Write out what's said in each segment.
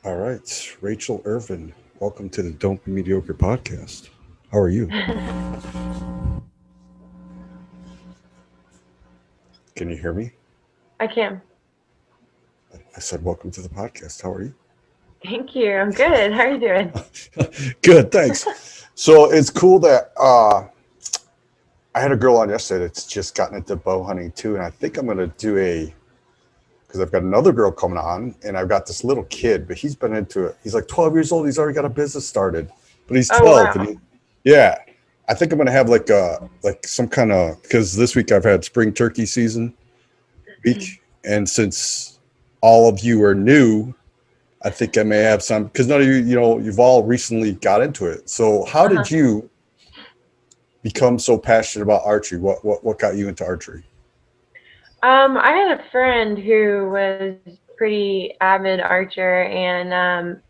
All right, Rachel Ervin, welcome to the Don't Be Mediocre podcast. How are you? Can you hear me? I can. I said, welcome to the podcast. How are you? Thank you. I'm good. How are you doing? Good, thanks. So it's cool that I had a girl on yesterday that's just gotten into bow hunting too, and I think I'm going to do because I've got another girl coming on, and I've got this little kid, but he's been into it. He's like 12 years old. He's already got a business started, but he's Oh 12, and wow. yeah, I think I'm going to have like some kind of because this week I've had spring turkey season week, and since all of you are new, I think I may have some because none of you, you've all recently got into it. So how Uh-huh. did you become so passionate about archery? What got you into archery? I had a friend who was pretty avid archer, and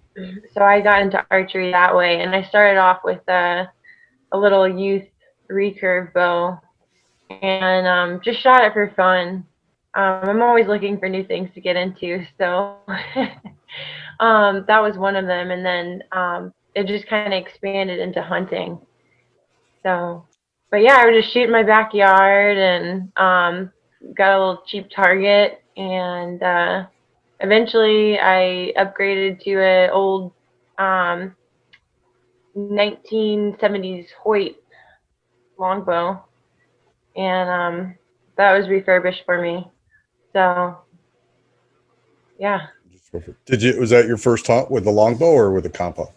so I got into archery that way. And I started off with a little youth recurve bow, and just shot it for fun. I'm always looking for new things to get into, so that was one of them. And then it just kind of expanded into hunting. So, but yeah, I would just shoot in my backyard and got a little cheap target, and eventually I upgraded to an old um, 1970s Hoyt longbow, and that was refurbished for me. So yeah, Did you was that your first hunt with the longbow or with the compa?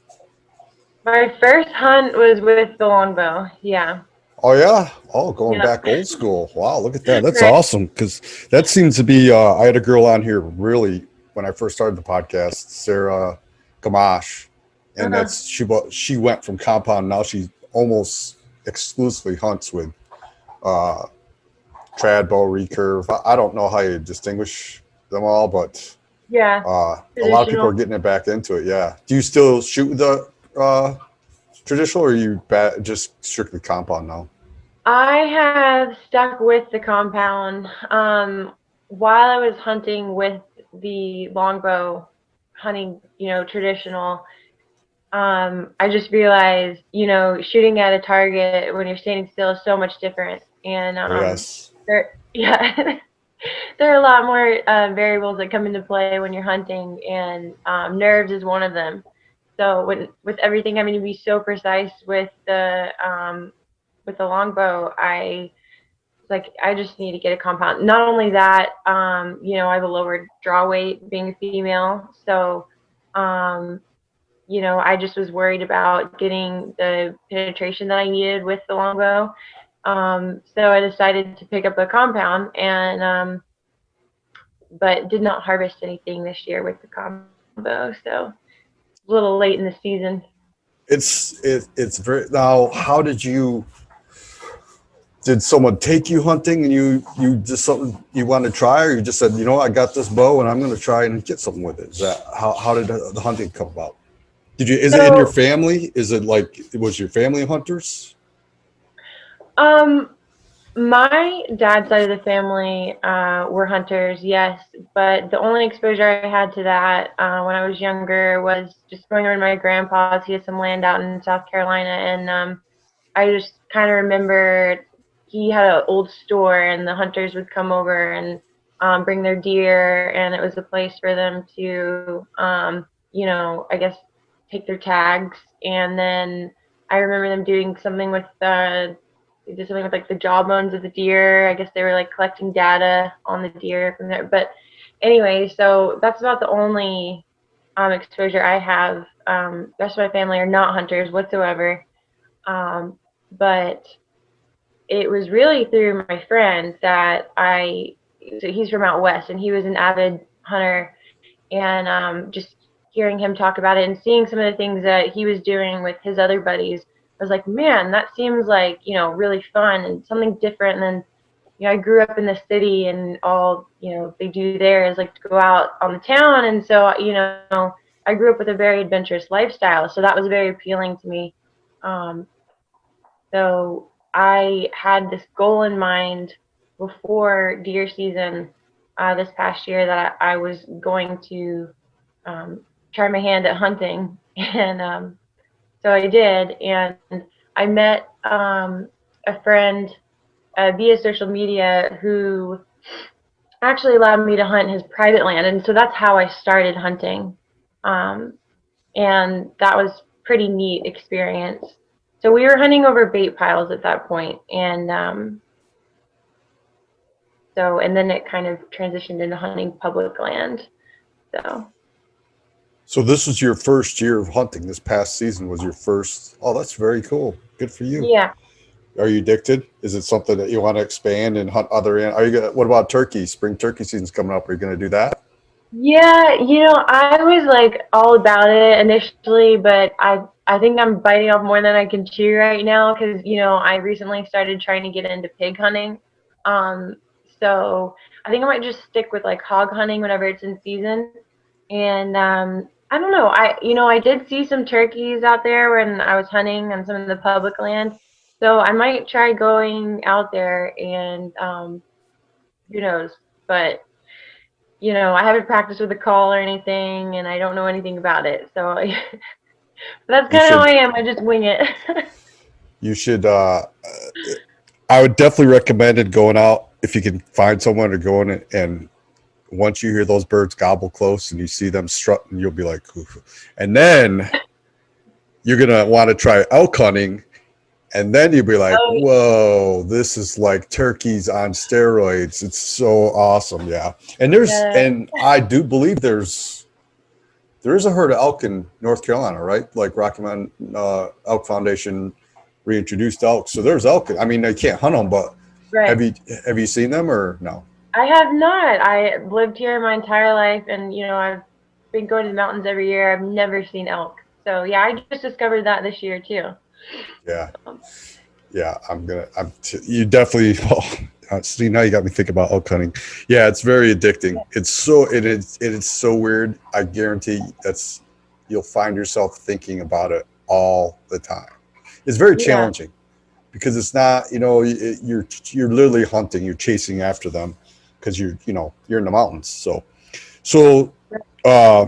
my first hunt was with the longbow. Yeah, Oh yeah. Oh, going yeah, back old school. Wow, look at that. That's right. awesome because that seems to be. I had a girl on here really when I first started the podcast, Sarah Gamache, and Uh-huh. she went from compound. Now she almost exclusively hunts with uh, trad bow recurve. I don't know how you distinguish them all, but Yeah, a lot of people are traditional. getting it back into it. Yeah. Do you still shoot the traditional, or are you just strictly compound now? I have stuck with the compound. While I was hunting with the longbow, hunting, traditional, I just realized, shooting at a target when you're standing still is so much different. And Oh, yes. yeah, there are a lot more variables that come into play when you're hunting, and nerves is one of them. So with everything having to be so precise with the longbow, I just need to get a compound. Not only that, I have a lower draw weight being a female, so um, I just was worried about getting the penetration that I needed with the longbow. So I decided to pick up a compound, and but did not harvest anything this year with the combo, so a little late in the season. It's very now. How did you? Did someone take you hunting and you just something you wanted to try, or you just said, I got this bow and I'm going to try and get something with it? Is that how did the hunting come about? Did you? Is it in your So family? Is it like it was your family of hunters? um, my dad's side of the family were hunters, yes, but the only exposure I had to that when I was younger was just going over to my grandpa's. He has some land out in South Carolina, and I just kind of remember he had an old store, and the hunters would come over and bring their deer, and it was a place for them to, I guess, take their tags. And then I remember them doing something with they did something with like the jawbones of the deer. I guess they were like collecting data on the deer from there. But anyway, so that's about the only exposure I have. The rest of my family are not hunters whatsoever. But it was really through my friend that so he's from out west, and he was an avid hunter, and just hearing him talk about it and seeing some of the things that he was doing with his other buddies, I was like, man, that seems like, really fun and something different than, I grew up in the city, and all, they do there is like to go out on the town. And so, I grew up with a very adventurous lifestyle. So that was very appealing to me. Um, so I had this goal in mind before deer season this past year that I was going to try my hand at hunting. And so I did, and I met a friend via social media who actually allowed me to hunt his private land, and so that's how I started hunting. Um, and that was pretty neat experience. So we were hunting over bait piles at that point, and and then it kind of transitioned into hunting public land. So So this was your first year of hunting. This past season was your first. Oh, that's very cool. Good for you. yeah. Are you addicted? Is it something that you want to expand and hunt other? Are you gonna? What about turkey? Spring turkey season's coming up. Are you going to do that? Yeah, I was like all about it initially, but I think I'm biting off more than I can chew right now because I recently started trying to get into pig hunting. Um, so I think I might just stick with like hog hunting whenever it's in season. And I don't know. I did see some turkeys out there when I was hunting on some of the public land. So I might try going out there and who knows, but I haven't practiced with a call or anything, and I don't know anything about it. So that's You kind of how should. I am. I just wing it. You should. I would definitely recommend it going out if you can find someone to go in it. And once you hear those birds gobble close and you see them strutting, you'll be like, oof. And then you're gonna want to try elk hunting. And then you'll be like, Oh, whoa, this is like turkeys on steroids. It's so awesome. Yeah. yeah. And I do believe there is a herd of elk in North Carolina, right? Like Rocky Mountain Elk Foundation reintroduced elk. So there's elk. I mean, they can't hunt them, but Right. have you seen them or no? I have not. I lived here my entire life, and I've been going to the mountains every year. I've never seen elk. So yeah, I just discovered that this year too. Yeah. Um, Yeah. You definitely, see, now you got me thinking about elk hunting. Yeah. It's very addicting. It is so weird. I guarantee you'll find yourself thinking about it all the time. It's very yeah. challenging because it's not, you're literally hunting, you're chasing after them because you're in the mountains. So, uh,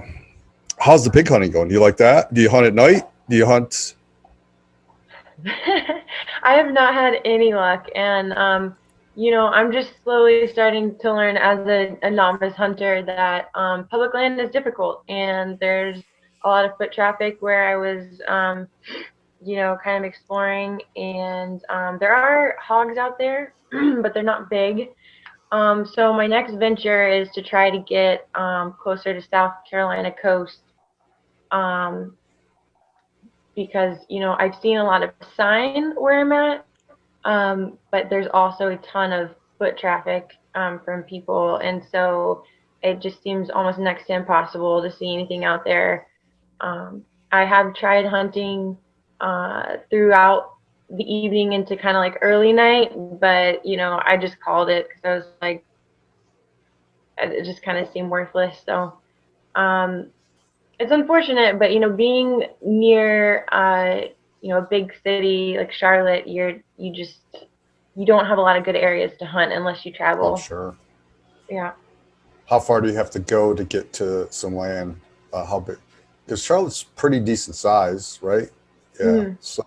how's the pig hunting going? Do you like that? Do you hunt at night? Do you hunt? I have not had any luck, and I'm just slowly starting to learn as a novice hunter that public land is difficult, and there's a lot of foot traffic where I was, kind of exploring, and there are hogs out there, but they're not big. So my next venture is to try to get closer to South Carolina coast. Um, because I've seen a lot of sign where I'm at, but there's also a ton of foot traffic from people, and so it just seems almost next to impossible to see anything out there. I have tried hunting throughout the evening into kind of like early night, but I just called it because I was like, it just kind of seemed worthless. So um, it's unfortunate, but being near a big city like Charlotte, you don't have a lot of good areas to hunt unless you Oh, travel. sure. Yeah. How far do you have to go to get to some land? How big? Because Charlotte's pretty decent size, right? Yeah. Mhm. So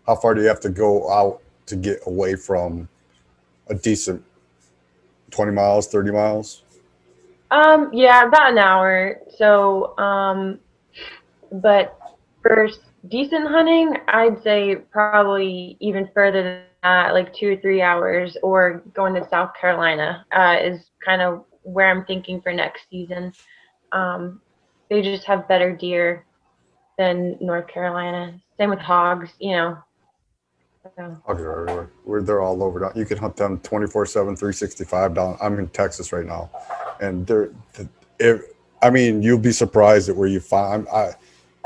how far do you have to go out to get away from a decent 20 miles, 30 miles? Yeah, about an hour. So, but for decent hunting, I'd say probably even further than that, like 2 or 3 hours, or going to South Carolina is kind of where I'm thinking for next season. Um, they just have better deer than North Carolina. Same with hogs. So, Oh, they're everywhere. They're all over. You can hunt them 24/7, 365 down. I'm in Texas right now. And if, I mean, you'll be surprised at where you find,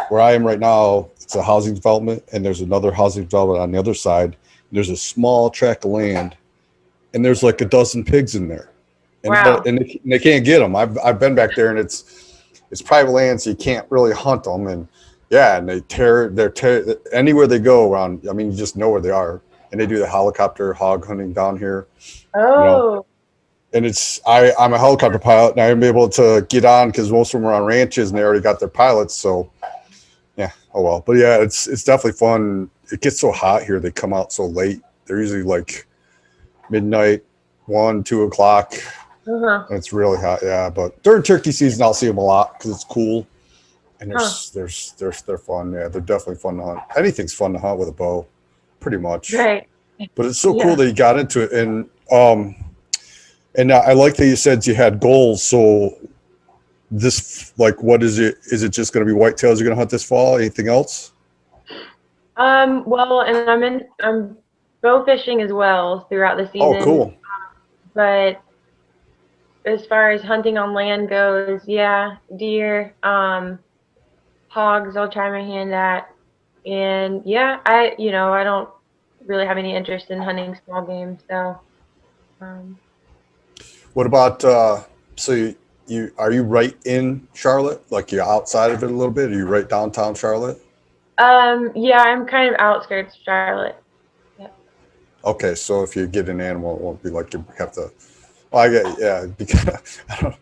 where I am right now, it's a housing development and there's another housing development on the other side. There's a small tract of land and there's like a dozen pigs in there, and wow. they can't get them. I've been back there, and it's private land, so you can't really hunt them. And yeah, and they're anywhere they go around. I mean, you just know where they are, and they do the helicopter hog hunting down here. You know, Oh, and I'm a helicopter pilot, and I'm able to get on because most of them are on ranches and they already got their pilots. So yeah, oh well. But yeah, it's definitely fun. It gets so hot here; they come out so late. They're usually like midnight, 1, 2 o'clock. Uh-huh. And it's really hot. Yeah, but during turkey season, I'll see them a lot because it's cool. And Huh. they're fun. Yeah, they're definitely fun to hunt. Anything's fun to hunt with a bow, pretty much. Right. But it's so cool Yeah. that you got into it, and I like that you said you had goals. So this, like, what is it? Is it just going to be whitetails you're going to hunt this fall? Anything else? Well, and I'm bow fishing as well throughout the Oh, season, cool. but as far as hunting on land goes, yeah, deer, hogs, I'll try my hand at. And yeah, I don't really have any interest in hunting small game, so um, What about so you are you right in Charlotte? Like you're outside of it a little bit? Are you right downtown Charlotte? yeah, I'm kind of outskirts of Charlotte. Yeah. Okay, so if you get an animal, it won't be like you have to. Well, I get yeah. Because I don't.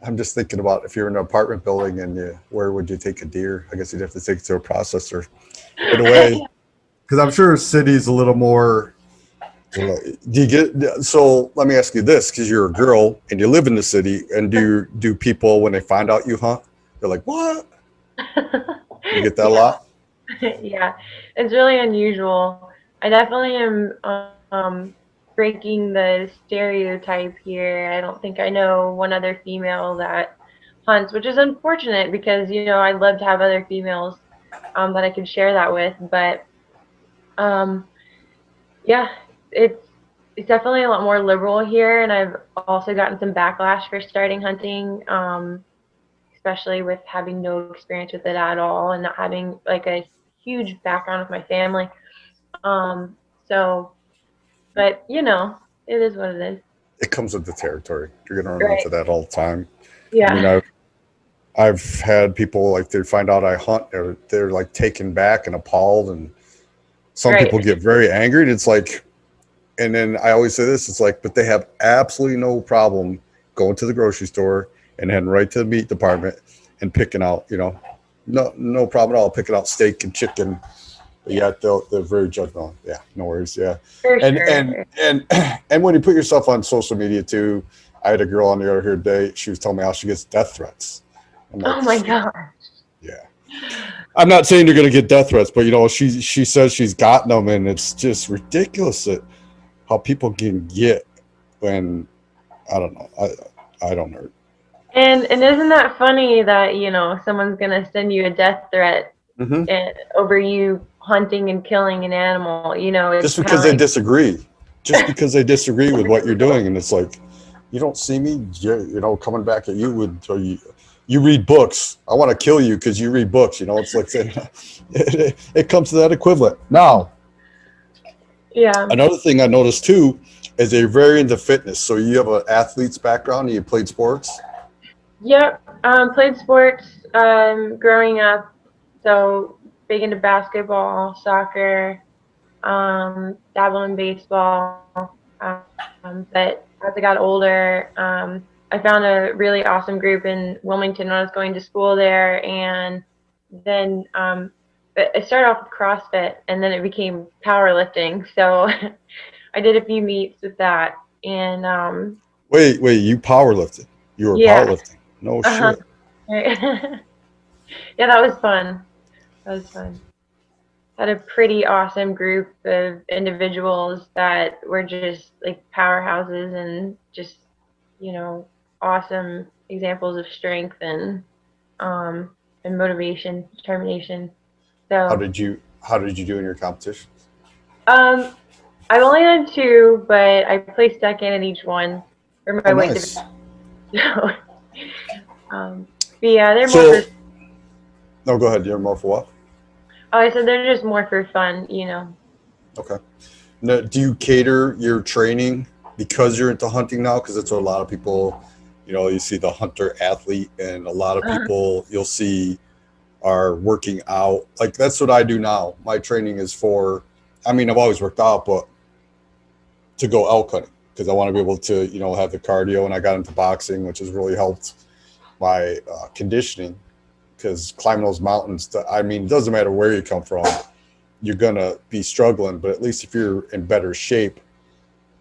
I'm just thinking about if you're in an apartment building and where would you take a deer? I guess you'd have to take it to a processor, put it away. Because I'm sure city's a little more. Do you get? So let me ask you this: because you're a girl and you live in the city, and do people when they find out you hunt, they're like, "What?" You get that a Yeah, lot. yeah, it's really unusual. I definitely am breaking the stereotype here. I don't think I know one other female that hunts, which is unfortunate because I'd love to have other females that I could share that with. But um, yeah, it's it's definitely a lot more liberal here, and I've also gotten some backlash for starting hunting, especially with having no experience with it at all and not having like a huge background with my family. Um, so, but it is what it is. It comes with the territory. You're gonna run Right. into that all the time. I mean, Yeah. I've had people like they find out I hunt, they're like taken back and appalled, and some people Right. get very angry. And it's like, and then I always say this: it's like, but they have absolutely no problem going to the grocery store and heading right to the meat department and picking out, no problem at all, picking out steak and chicken. But Yeah. yet they're very judgmental. Yeah, no worries. Yeah, For and sure. and and when you put yourself on social media too, I had a girl on the other here today. She was telling me how she gets death threats. I'm like, Oh my God. yeah. I'm not saying you're going to get death threats, but she says she's gotten them, and it's just ridiculous that how people can get when I don't know. I don't know. And isn't that funny that someone's gonna send you a death threat Mm-hmm. over you hunting and killing an animal? It's Just kind of because they like disagree, just because they disagree with what you're doing, and it's like, you don't see me, coming back at you with you read books. I want to kill you because you read books. It's like saying it comes to that equivalent. Now, yeah. another thing I noticed too is they're very into fitness. So you have an athlete's background and you played sports. Yep. Played sports growing up, so big into basketball, soccer, dabbled in baseball. But as I got older, I found a really awesome group in Wilmington when I was going to school there, and then it started off with CrossFit, and then it became powerlifting. So I did a few meets with that, and Wait, you powerlifted. You were yeah, powerlifting. No uh-huh. shit. Yeah, that was fun. That was fun. Had a pretty awesome group of individuals that were just like powerhouses and just you know awesome examples of strength um and motivation, determination. How So did you how did you do in your competition? um I've only done two, but I placed second in each one for Oh, my weight division. nice. So but yeah, they're more for So, no, go ahead. You're more for what? oh, I said they're just more for fun. Okay. Now, do you cater your training because you're into hunting now? Because that's what a lot of people, you see the hunter athlete, and a lot of people you'll see are working out. Like that's what I do now. My training is for, I mean, I've always worked out, but to go elk hunting. because I want to be able to, have the cardio. And I got into boxing, which has really helped my conditioning, because climbing those mountains, I mean, it doesn't matter where you come from, you're going to be struggling. But at least if you're in better shape,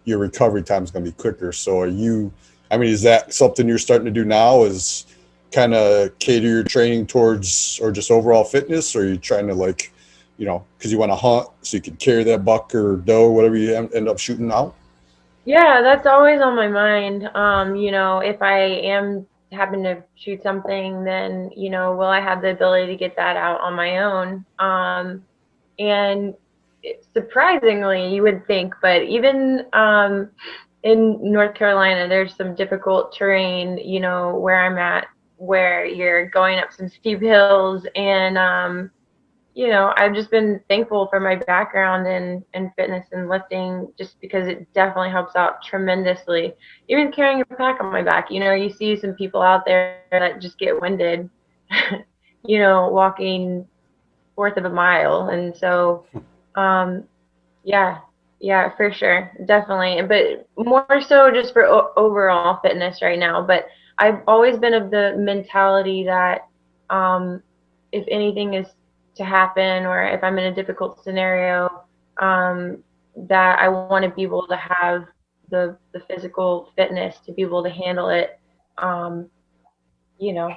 your recovery time is going to be quicker. So is that something you're starting to do now, is kind of cater your training towards, or just overall fitness? Or are you trying to because you want to hunt so you can carry that buck or doe, whatever you end up shooting out? Yeah, that's always on my mind. If I am happen to shoot something, then, will I have the ability to get that out on my own? And surprisingly, you would think, but even in North Carolina, there's some difficult terrain, where I'm at, where you're going up some steep hills. And I've just been thankful for my background in fitness and lifting, just because it definitely helps out tremendously. Even carrying a pack on my back, you see some people out there that just get winded, walking fourth of a mile. And so, yeah, yeah, for sure, definitely. But more so just for overall fitness right now. But I've always been of the mentality that, if anything is to happen, or if I'm in a difficult scenario, that I want to be able to have the physical fitness to be able to handle it, um, you know,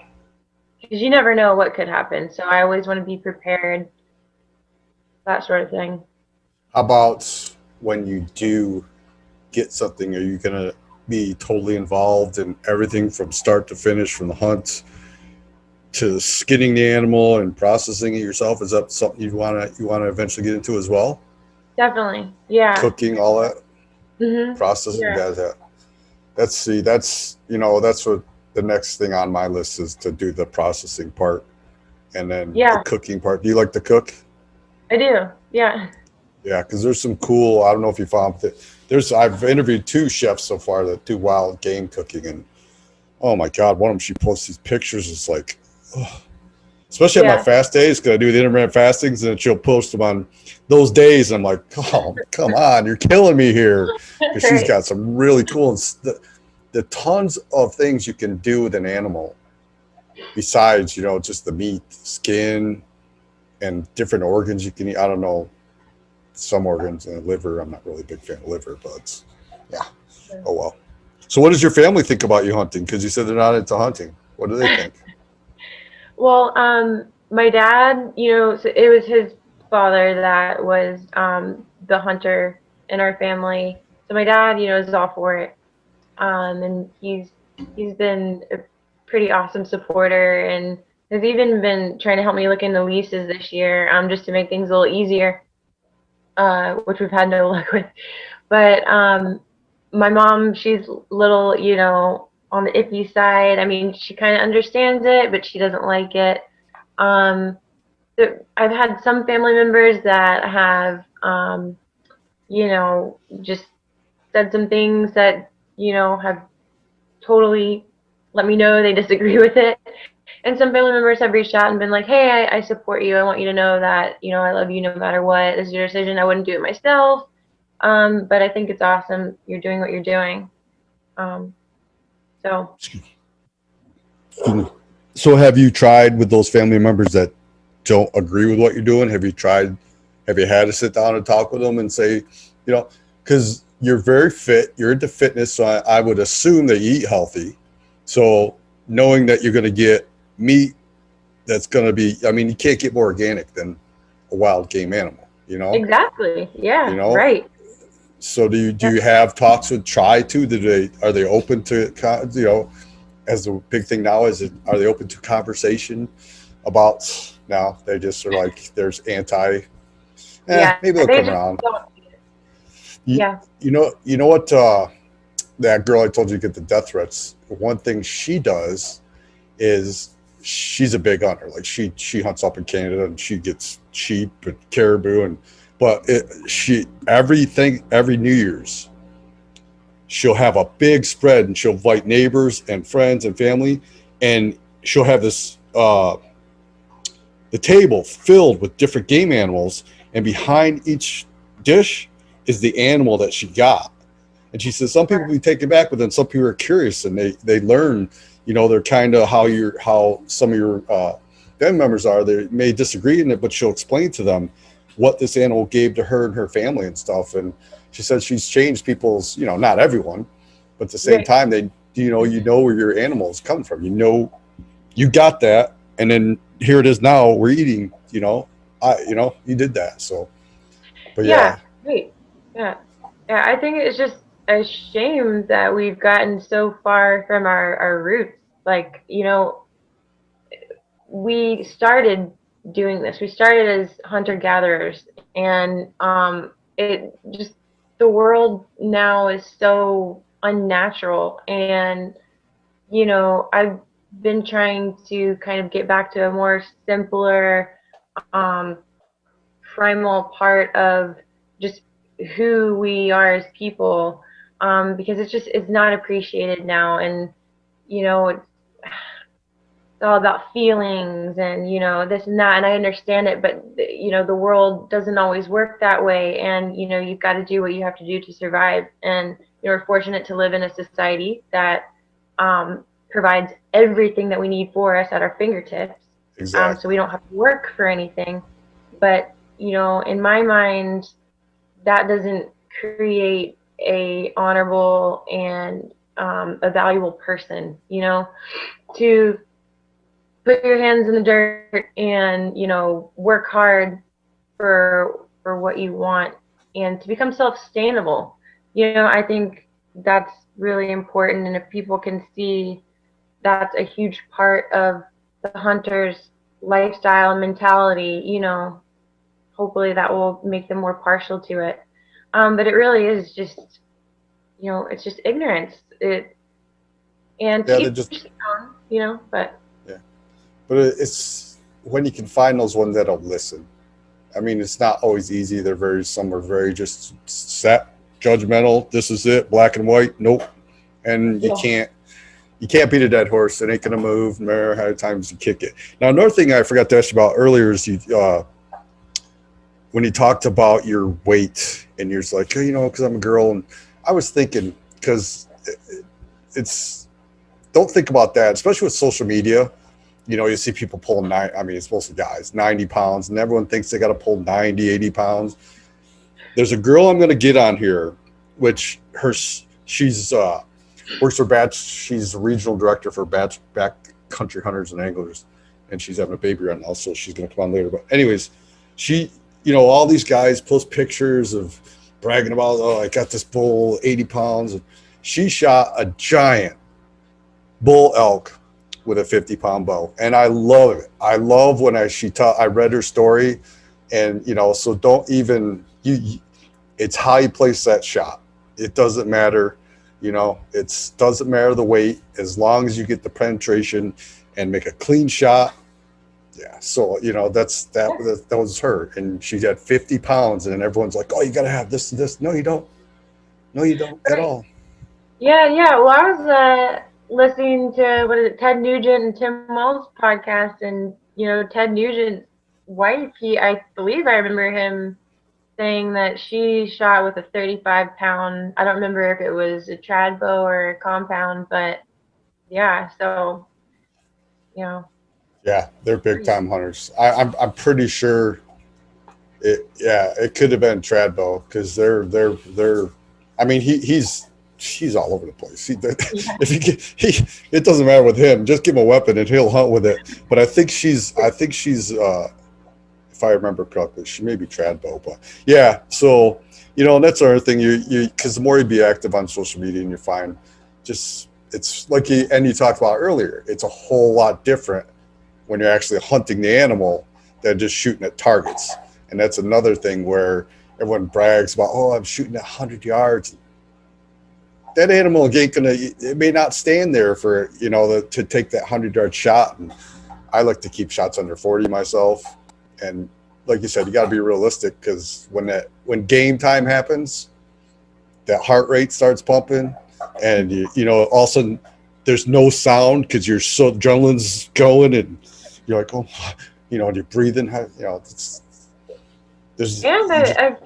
because you never know what could happen. So I always want to be prepared, that sort of thing. How about when you do get something? Are you going to be totally involved in everything from start to finish, from the hunt to skinning the animal and processing it yourself? Is that something you want to eventually get into as well? Definitely, yeah. Cooking, all that Mhm. processing, Yeah. that's what the next thing on my list is, to do the processing part, and then the Yeah, cooking part. Do you like to cook? I do. Yeah. Yeah, because there's some cool. I don't know if you found that. I've interviewed two chefs so far that do wild game cooking, and oh my god, one of them, she posts these pictures. It's like, ugh. Especially on my Yeah. fast days, because I do the intermittent fastings, and she'll post them on those days. I'm like, oh, come on, you're killing me here. Because she's Right. got some really cool, the tons of things you can do with an animal besides, just the meat, skin, and different organs you can eat. I don't know, some organs, and liver. I'm not really a big fan of liver, but yeah. Oh well. So, what does your family think about you hunting? Because you said they're not into hunting. What do they think? Well, my dad, so it was his father that was the hunter in our family. So my dad, is all for it, and he's been a pretty awesome supporter, and has even been trying to help me look into leases this year, just to make things a little easier, which we've had no luck with. But my mom, she's little, on the iffy side. I mean, she kind of understands it, but she doesn't like it. Um, I've had some family members that have, just said some things that, have totally let me know they disagree with it. And some family members have reached out and been like, hey, I support you. I want you to know that, I love you no matter what. This is your decision. I wouldn't do it myself. But I think it's awesome. You're doing what you're doing. Um, so, So, have you tried with those family members that don't agree with what you're doing? Have you had to sit down and talk with them and say, because you're very fit, you're into fitness, so I would assume that you eat healthy. So, knowing that you're going to get meat that's going to be, I mean, you can't get more organic than a wild game animal, exactly. you Yeah, know. right. So, do Yeah. you have talks with try to? Are they open to, as the big thing now is, are they open to conversation about? Now they just are like, there's Yeah. maybe they'll They come just around. don't. you, Yeah. you know what, that girl I told you to get the death threats, one thing she does is, she's a big hunter. Like, she hunts up in Canada, and she gets sheep and caribou, and she every New Year's she'll have a big spread, and she'll invite neighbors and friends and family, and she'll have this the table filled with different game animals, and behind each dish is the animal that she got. And she says some people be taken back, but then some people are curious and they learn, they're kind of how some of your family members are. They may disagree in it, but she'll explain to them what this animal gave to her and her family and stuff. And she says she's changed people's, not everyone, but at the same time, you know where your animal is coming from. You got that, and then here it is now. We're eating. You did that. So, but yeah. Great. Yeah. I think it's just a shame that we've gotten so far from our roots. Like, we started doing this. We started as hunter-gatherers, and it just, the world now is so unnatural, and I've been trying to kind of get back to a more simpler primal part of just who we are as people, because it's not appreciated now. And it's all about feelings and this and that, and I understand it, but the world doesn't always work that way, and you've got to do what you have to do to survive. And we're fortunate to live in a society that provides everything that we need for us at our fingertips. exactly. So we don't have to work for anything. But in my mind, that doesn't create a honorable and a valuable person. To put your hands in the dirt and work hard for what you want and to become self-sustainable. I think that's really important, and if people can see that's a huge part of the hunter's lifestyle and mentality, hopefully that will make them more partial to it. But it really is just, it's just ignorance. And to each their own, but. Yeah. But it's when you can find those ones that'll listen. I mean, it's not always easy. Some are very just set, judgmental. This is it, black and white. Nope. And you can't beat a dead horse. It ain't gonna move no matter how many times you kick it. Now, another thing I forgot to ask you about earlier is when you talked about your weight and you're like, because I'm a girl, and I was thinking, because it's don't think about that, especially with social media. You see people pulling it's mostly guys, 90 pounds, and everyone thinks they got to pull 90, 80 pounds. There's a girl I'm going to get on here, which she's works for Batch. She's the regional director for Backcountry Hunters and Anglers, and she's having a baby right now, so she's going to come on later. But anyways, she, all these guys post pictures of bragging about, I got this bull, 80 pounds. And she shot a giant bull elk with a 50-pound bow, and I love it. I love when I read her story, and so don't even it's how you place that shot. It doesn't matter, it doesn't matter the weight, as long as you get the penetration and make a clean shot. Yeah, so that was her, and she had 50 pounds, and everyone's like, oh, you got to have this and this. No, you don't at all. Yeah. Well, I was listening to Ted Nugent and Tim Wells' podcast, and Ted Nugent's wife, I believe I remember him saying that she shot with a 35-pound. I don't remember if it was a trad bow or a compound, but yeah. So yeah, they're big time hunters. I'm pretty sure it could have been trad bow, because they're I mean, he's all over the place. It doesn't matter with him. Just give him a weapon and he'll hunt with it. But I think she's if I remember correctly, she may be trad bow. But yeah, so and that's another thing. You because the more you be active on social media, and you find it's like you talked about earlier. It's a whole lot different when you're actually hunting the animal than just shooting at targets. And that's another thing where everyone brags about, I'm shooting at 100 yards. That animal ain't it may not stand there for, to take that 100-yard shot. And I like to keep shots under 40 myself. And like you said, you got to be realistic, because when game time happens, that heart rate starts pumping, and all of a sudden there's no sound because your adrenaline's going, and you're like, and you're breathing. I've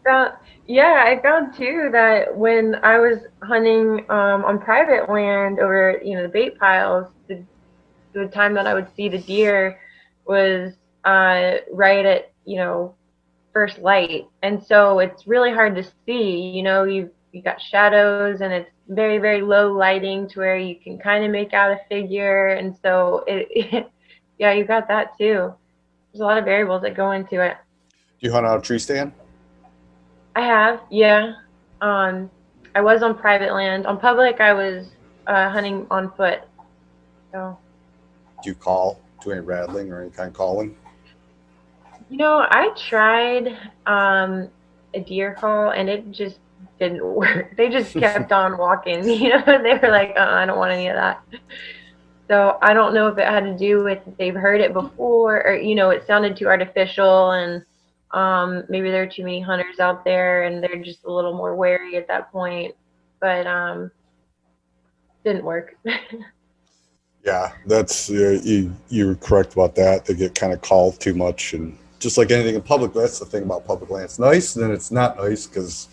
found, Yeah, I found too that when I was hunting on private land over, the bait piles, the time that I would see the deer was right at, first light. And so it's really hard to see, you got shadows and it's very, very low lighting to where you can kind of make out a figure. And so yeah, you got that too. There's a lot of variables that go into it. Do you hunt out a tree stand? I have, yeah. Um, I was on private land. On public, I was hunting on foot. So, Do you call? Do any rattling or any kind of calling? I tried a deer call and it just didn't work. They just kept on walking. They were like, I don't want any of that. So I don't know if it had to do with they've heard it before or, it sounded too artificial and maybe there are too many hunters out there and they're just a little more wary at that point. But didn't work. Yeah, that's you're correct about that. They get kind of called too much, and just like anything in public, that's the thing about public land. It's nice, and then it's not nice because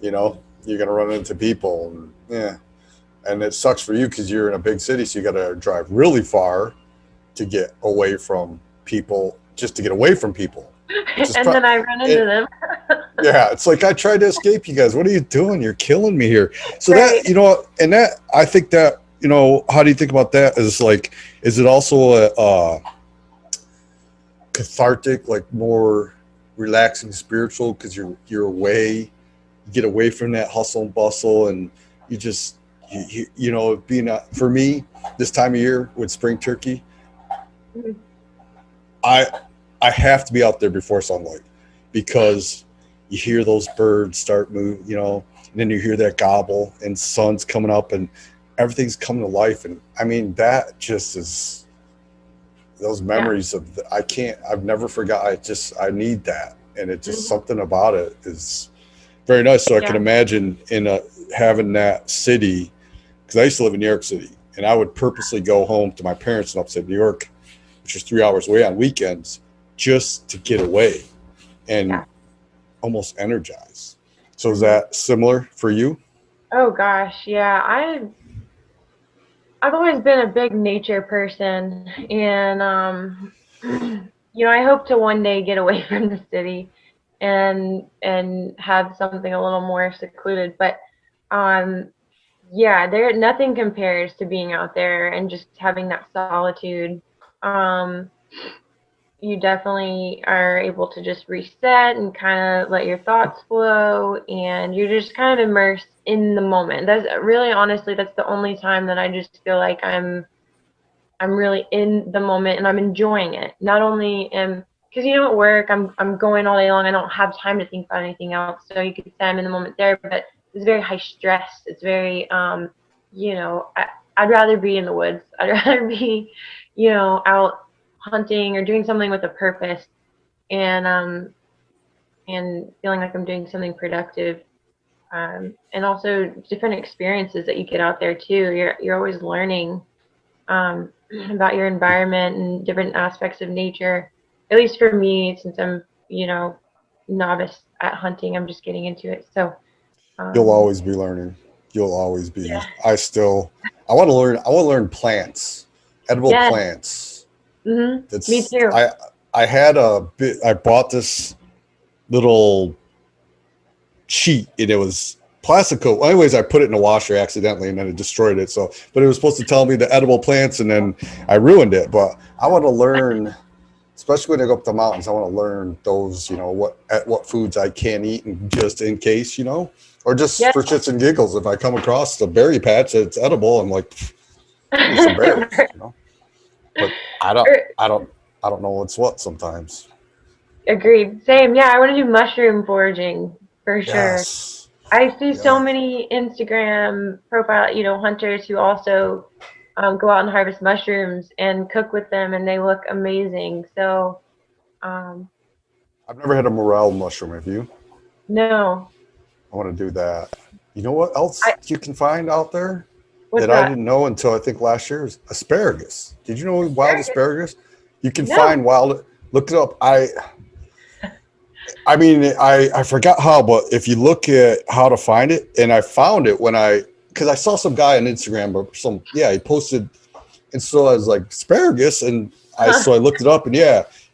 you're gonna run into people, and yeah, and it sucks for you because you're in a big city, so you got to drive really far to get away from people, just to get away from people. Which is And then I run into them. yeah, it's like I tried to escape you guys. What are you doing? You're killing me here. So Right. that and that I think that how do you think about that? Is it also a cathartic, like more relaxing, spiritual because you're away, you get away from that hustle and bustle, and you just being for me this time of year with spring turkey, Mhm. I I have to be out there before sunlight because you hear those birds start moving, and then you hear that gobble and sun's coming up and everything's coming to life. And I mean, that just is those Yeah. memories I've never forgot. I need that. And it just Mhm. something about it is very nice. So I can Yeah. imagine having that city, because I used to live in New York City and I would purposely go home to my parents in upstate New York, which is 3 hours away on weekends, just to get away and Yeah. almost energize. So is Mhm. that similar for you? Oh gosh, yeah. I've always been a big nature person, and I hope to one day get away from the city and have something a little more secluded. But um, yeah, there nothing compares to being out there and just having that solitude. Um, you definitely are able to just reset and kind of let your thoughts flow and you're just kind of immersed in the moment. That's really honestly that's the only time that I just feel like I'm really in the moment and I'm enjoying it. Not only am because at work I'm going all day long. I don't have time to think about anything else. So you could say I'm in the moment there, but it's very high stress. It's very I'd rather be in the woods. I'd rather be, out hunting or doing something with a purpose and feeling like I'm doing something productive. And also different experiences that you get out there too. You're always learning about your environment and different aspects of nature. At least for me, since I'm, novice at hunting, I'm just getting into it. So, You'll um, always be learning. You'll always be. yeah, I want to learn. I want to learn plants, edible yes, plants. me That's too. I had a bit. I bought this little sheet and it was plastic coat. Well, anyways, I put it in a washer accidentally and then it destroyed it. So, but it was supposed to tell me the edible plants and then I ruined it. But I want to learn, especially when I go up the mountains. I want to learn those. What foods I can eat, and just in case, or just Yes, for shits and giggles, if I come across a berry patch that's edible, I'm like, give me some berries. But I don't, Er, I don't, I don't know what's what sometimes. agreed. Same. Yeah, I want to do mushroom foraging for sure. Yes, I see so yeah. many Instagram profile, hunters who also go out and harvest mushrooms and cook with them, and they look amazing. So, um, I've never had a morel mushroom. Have you? no, I want to do that. You know what I else you can find out there what's that I that? didn't know until I think last year is asparagus. Did you know wild Asparagus? asparagus? You can No. find wild. Look it up. I mean, I forgot how, but if you look at how to find it, and I found it because I saw some guy on Instagram or he posted, and so I was like asparagus, and so I looked it up, and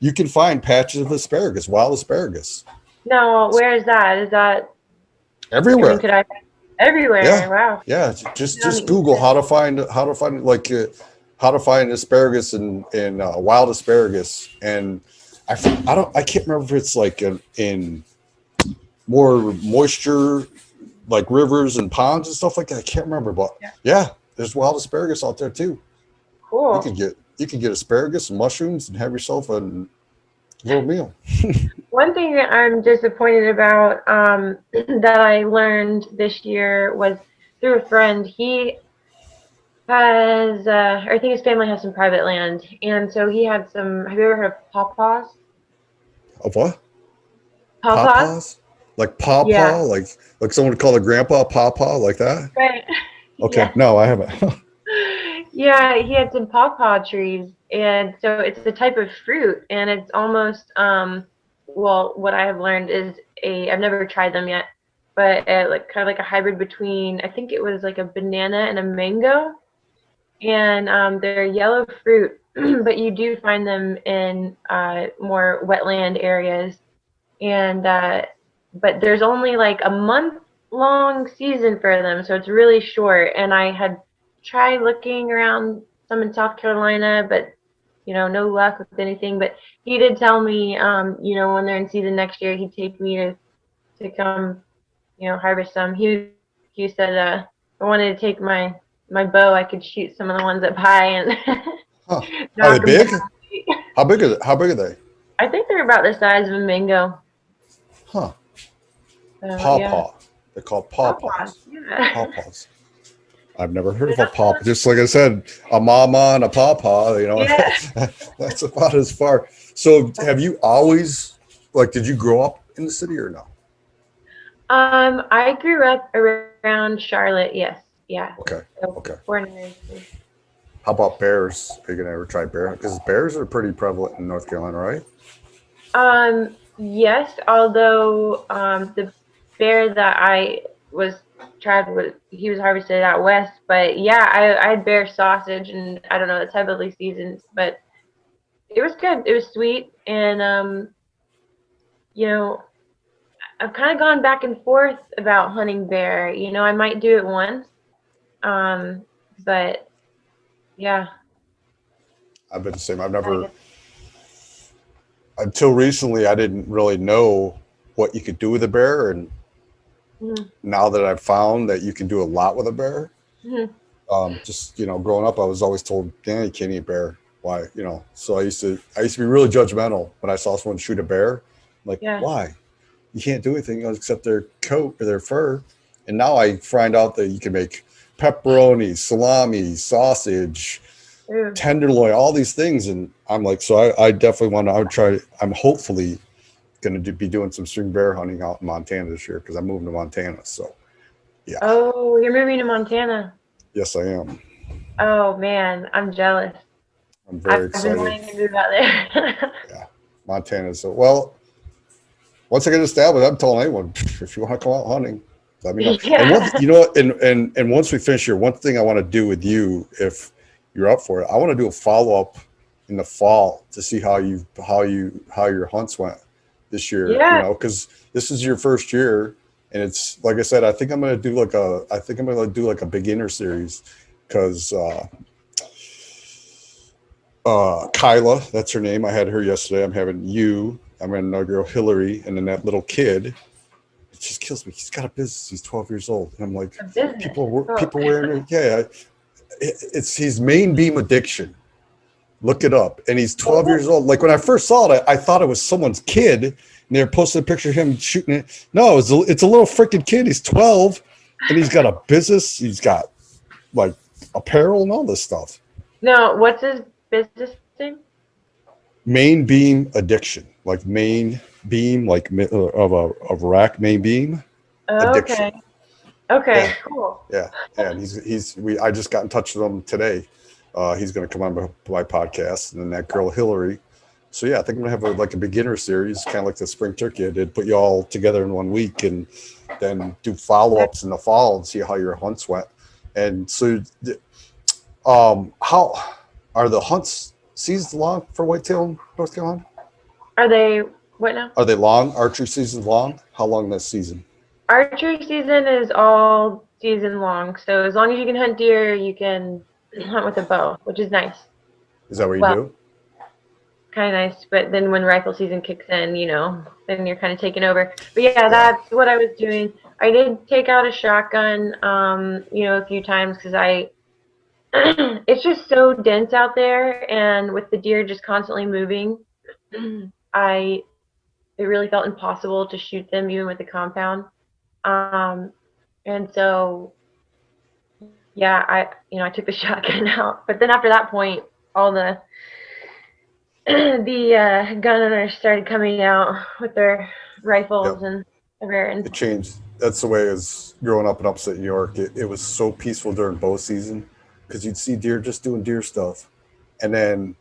you can find patches of asparagus, wild asparagus, No, where is that? Is that, I mean, everywhere. could I, everywhere? Yeah, Wow. yeah. Just Google how to find asparagus and wild asparagus, and I can't remember if it's like in more moisture, like rivers and ponds and stuff like that. I can't remember, but there's wild asparagus out there too. Cool. You can get asparagus and mushrooms and have yourself a little meal. One thing that I'm disappointed about that I learned this year was through a friend. He has, or I think his family has some private land, and so he had some. Have you ever heard of pawpaws? Of what? Pawpaws? Pawpaws? Like pawpaw? Yeah. Like someone would call a grandpa pawpaw, like that? Right. Okay. Yeah. No, I haven't. Yeah, he had some pawpaw trees, and so it's a type of fruit, and it's almost well, what I have learned is I've never tried them yet, but like kind of like a hybrid between, I think it was like a banana and a mango, and they're yellow fruit, but you do find them in more wetland areas, and but there's only like a month long season for them, so it's really short, and I had tried looking around some in South Carolina, but no luck with anything. But he did tell me, when they're in season next year, he'd take me to come, harvest some. He said, I wanted to take my bow. I could shoot some of the ones up high and Huh. Are knock they them big? down. How big are they? I think they're about the size of a mango. Huh. So, Pawpaw. They're called pawpaws. Pawpaws. Yeah. Pawpaws. I've never heard of a pawpaw. Just like I said, a mama and a pawpaw, Yeah. that's about as far. So have you always, did you grow up in the city or no? I grew up around Charlotte. Yes. Yeah. Okay. So, Okay. born and raised. How about bears? Are you going to ever try bear? Because bears are pretty prevalent in North Carolina, right? Yes, although the bear that I tried with, he was harvested out west. But yeah, I had bear sausage, and I don't know, it's heavily seasoned, but it was good. It was sweet, and I've kind of gone back and forth about hunting bear. I might do it once, but yeah. I've been the same. Until recently, I didn't really know what you could do with a bear. And now that I've found that you can do a lot with a bear, growing up, I was always told, you can't eat bear. Why? So I used to be really judgmental when I saw someone shoot a bear. Like, why? You can't do anything except their coat or their fur. And now I find out that you can make pepperoni, salami, sausage, tenderloin, all these things. And I'm like, so I definitely I'm hopefully going to be doing some spring bear hunting out in Montana this year because I'm moving to Montana. So, yeah. Oh, you're moving to Montana? Yes, I am. Oh, man, I'm jealous. I'm very excited. I've been wanting to move out there. Yeah, Montana. So, well, once I get established, I'm telling anyone, if you want to come out hunting, let me know. Yeah. And once we finish here, one thing I want to do with you, if you're up for it, I want to do a follow-up in the fall to see how your hunts went this year. Yeah. Because this is your first year, and it's like I said, I think I'm going to do like a beginner series because Kyla, that's her name. I had her yesterday. I'm having you. I'm having another girl, Hillary, and then that little kid. It just kills me. He's got a business. He's 12 years old, and I'm like, people wearing it. Yeah, it's his main beam addiction. Look it up, and he's 12 years old. Like when I first saw it, I thought it was someone's kid, and they were posting a picture of him shooting it. No, it's a little freaking kid. He's 12, and he's got a business. He's got like apparel and all this stuff. No, what's his business thing? Main beam addiction, like main beam, like of rack main beam addiction. Okay, yeah. Cool. Yeah, and I just got in touch with him today. He's going to come on my podcast, and then that girl Hillary, So yeah, I think I'm gonna have like a beginner series, kind of like the spring turkey I did. Put you all together in 1 week, and then do follow ups in the fall and see how your hunts went. And so, how are the hunts seasons long for whitetail in North Carolina? Are they what now? Are they long? Archery seasons long? How long this season? Archery season is all season long, so as long as you can hunt deer, you can hunt with a bow, which is nice. Is that what you Well, do? kind of nice, but then when rifle season kicks in, then you're kind of taking over. But yeah, Yeah. that's what I was doing. I did take out a shotgun, a few times because it's just so dense out there, and with the deer just constantly moving, it really felt impossible to shoot them even with the compound. Um, and so, yeah, I took the shotgun out. But then after that point, all the gun owners started coming out with their Yep. rifles and It and changed. That's the way as growing up in upstate New York. It was so peaceful during bow season because you'd see deer just doing deer stuff. And then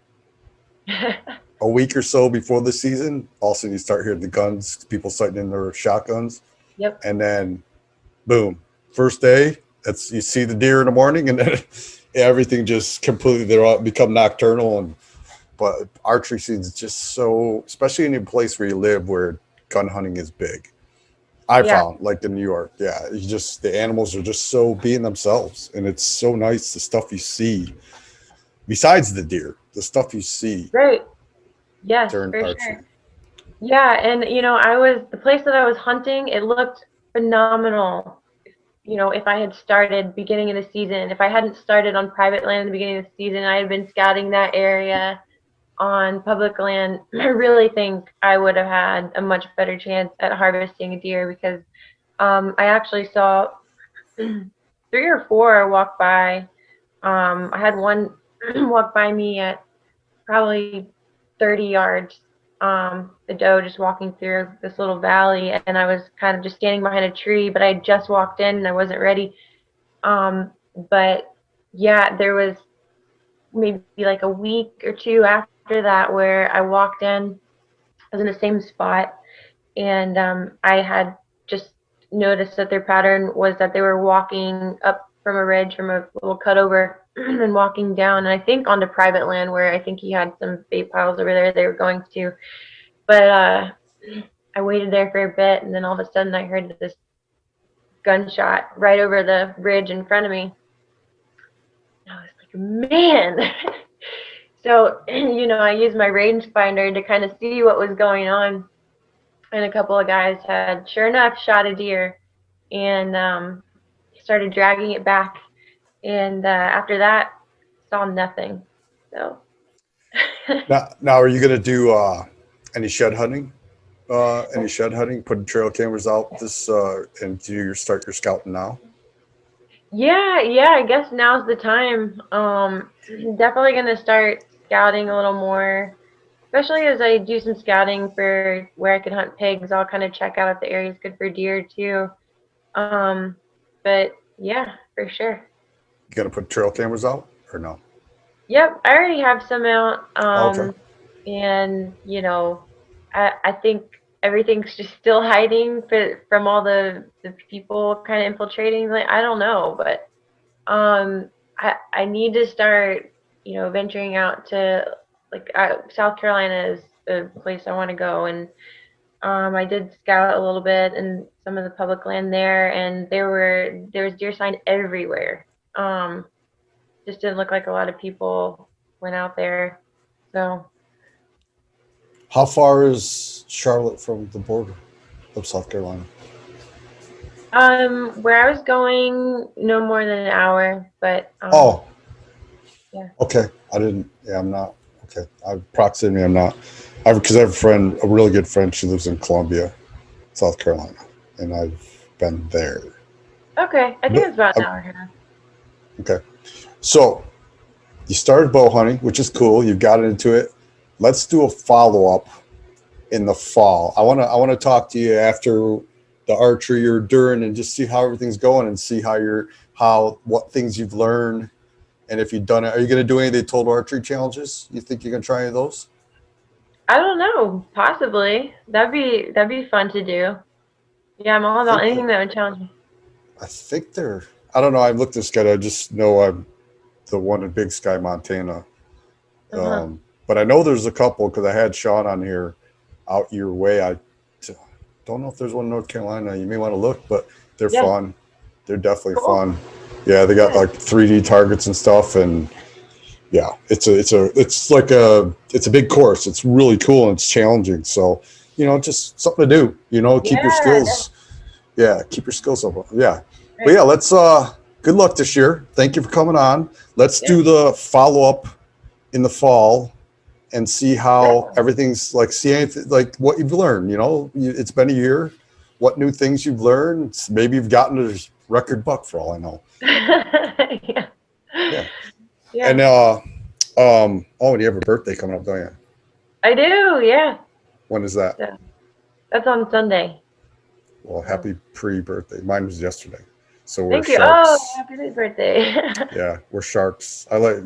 a week or so before the season, all of a sudden you start hearing the guns, people sighting in their shotguns. Yep. And then boom, first day, that's you see the deer in the morning, and then everything just completely they're all become nocturnal. And but archery season is just so, especially in a place where you live where gun hunting is big. I Yeah. found like in New York, yeah, you just the animals are just so being themselves, and it's so nice the stuff you see besides the deer, the stuff you see Great. Yes, during for archery. sure. Yeah, and the place that I was hunting, it looked phenomenal. If I had started beginning of the season, if I hadn't started on private land in the beginning of the season, I had been scouting that area on public land, I really think I would have had a much better chance at harvesting a deer because I actually saw 3 or 4 walk by. I had one walk by me at probably 30 yards. The doe just walking through this little valley, and I was kind of just standing behind a tree, but I had just walked in and I wasn't ready. But yeah, there was maybe like a week or two after that where I walked in. I was in the same spot, and I had just noticed that their pattern was that they were walking up from a ridge, from a little cutover, and walking down, and I think onto private land where I think he had some bait piles over there they were going to. But I waited there for a bit, and then all of a sudden I heard this gunshot right over the ridge in front of me. I was like, man. So, I used my rangefinder to kind of see what was going on. And a couple of guys had, sure enough, shot a deer and started dragging it back. And after that, saw nothing. So, Now are you going to do any shed hunting? Any shed hunting? Putting trail cameras out this and start your scouting now? yeah, I guess now's the time. Definitely going to start scouting a little more, especially as I do some scouting for where I can hunt pigs. I'll kind of check out if the area is good for deer too. But yeah, for sure. You going to put trail cameras out or no? Yep, I already have some out. Okay. And I think everything's just still hiding from all the people kind of infiltrating. Like, I don't know, but I need to start, venturing out to like South Carolina is the place I want to go, and I did scout a little bit in some of the public land there, and there was deer sign everywhere. Just didn't look like a lot of people went out there, so. How far is Charlotte from the border of South Carolina? Where I was going, no more than an hour, but Oh, yeah. okay. I didn't. Yeah, I'm not. Okay. Proximity. I'm not. Because I have a friend, a really good friend. She lives in Columbia, South Carolina, and I've been there. Okay, I think But it's about an hour and a half. okay. So you started bow hunting, which is cool. You got into it. Let's do a follow up in the fall. I want to talk to you after the archery or during, and just see how everything's going and see what things you've learned, and if you've done it. Are you going to do any of the total archery challenges? You think you can try any of those? I don't know. Possibly. That'd be fun to do. Yeah, I'm all I about think anything that would challenge me. I think they're. I don't know. I've looked this guy. I just know I'm the one in Big Sky, Montana. Uh-huh. But I know there's a couple because I had Sean on here out your way. I don't know if there's one in North Carolina. You may want to look, but they're Yeah. fun. They're definitely Cool. fun. Yeah, they got Good. like 3D targets and stuff, and yeah, it's like a big course. It's really cool and it's challenging. So just something to do. Keep your Yeah. skills. Yeah, keep your skills up. Yeah, but Right. yeah, let's. Good luck this year. Thank you for coming on. Let's Yeah. do the follow up in the fall and see how Definitely. everything's like. See anything like what you've learned. It's been a year. What new things you've learned? Maybe you've gotten a record buck for all I know. Yeah. Yeah, Yeah. and oh, and you have a birthday coming up, don't you? I do. Yeah. When is that? So that's on Sunday. Well, So happy pre-birthday. Mine was yesterday. So we're thank you. Oh, sharks. happy late birthday. Yeah, we're sharks. I like,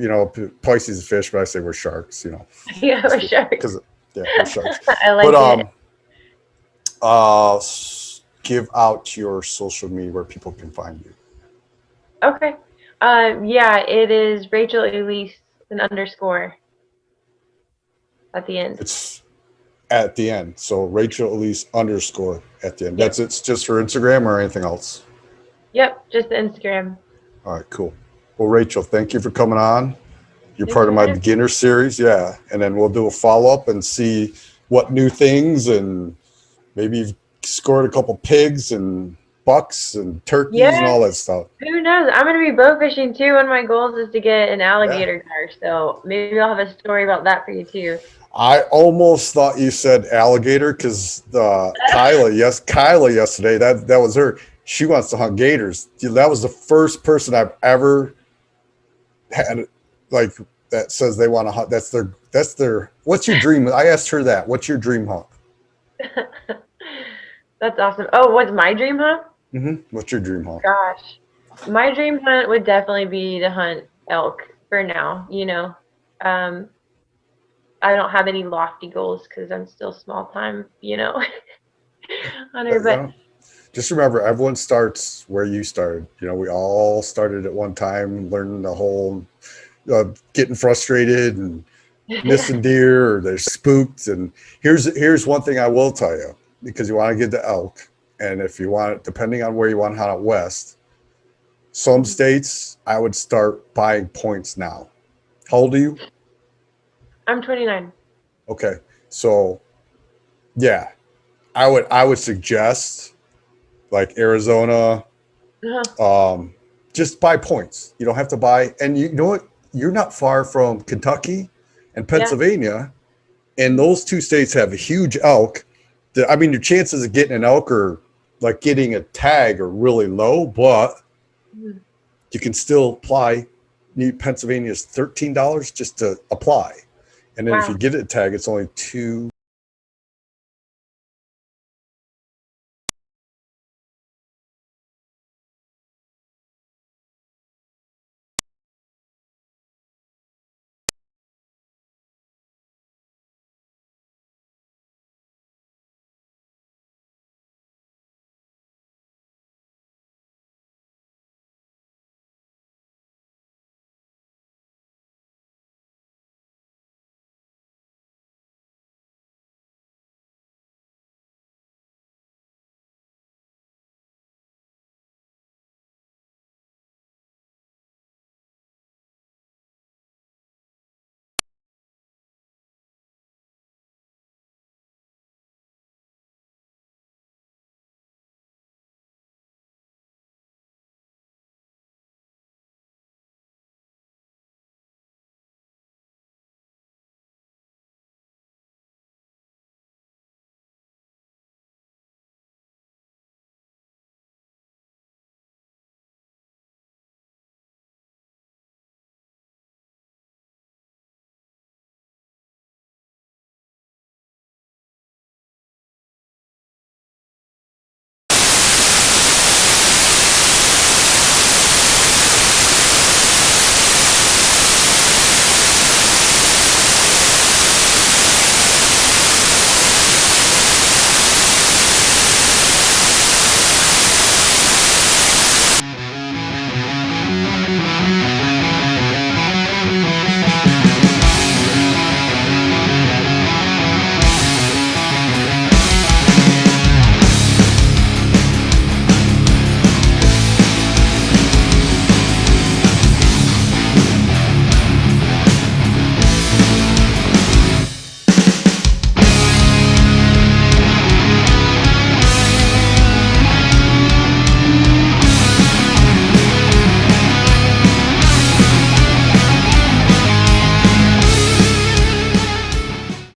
Pisces is fish, but I say we're sharks, Yeah, we're sharks. because yeah, we're sharks. I like But it. give out your social media where people can find you. Okay. Yeah, it is Rachel Elise an underscore at the end. It's at the end. So Rachel Elise _ at the end. Yep. That's it's just her Instagram or anything else. Yep, just the Instagram. All right, cool. Well, Rachel, thank you for coming on. You're Thank part you, of my man. beginner series, yeah. And then we'll do a follow-up and see what new things, and maybe you've scored a couple pigs and bucks and turkeys and Yeah, all that stuff. who knows? I'm gonna be bow fishing too. One of my goals is to get an alligator gar, so maybe I'll have a story about that for you too. I almost thought you said alligator because Kyla yesterday, that was her. She wants to hunt gators. That was the first person I've ever had like that says they want to hunt. That's their. What's your dream? I asked her that. What's your dream hunt? That's awesome. Oh, what's my dream hunt? What's your dream hunt? Gosh, my dream hunt would definitely be to hunt elk for now. I don't have any lofty goals because I'm still small time, hunter. But Just remember, everyone starts where you started. We all started at one time, learning the whole getting frustrated and missing deer, or they're spooked. And here's one thing I will tell you, because you want to get the elk, and if you want it, depending on where you want to hunt out west, some states I would start buying points now. How old are you? I'm 29. Okay, so yeah, I would suggest like Arizona, just buy points. You don't have to buy, and you know what? You're not far from Kentucky and Yeah. Pennsylvania, and those two states have a huge elk. I mean, your chances of getting an elk or like getting a tag are really low, but you can still apply. Pennsylvania is $13 just to apply, and then if Wow. you get a tag, it's only $2.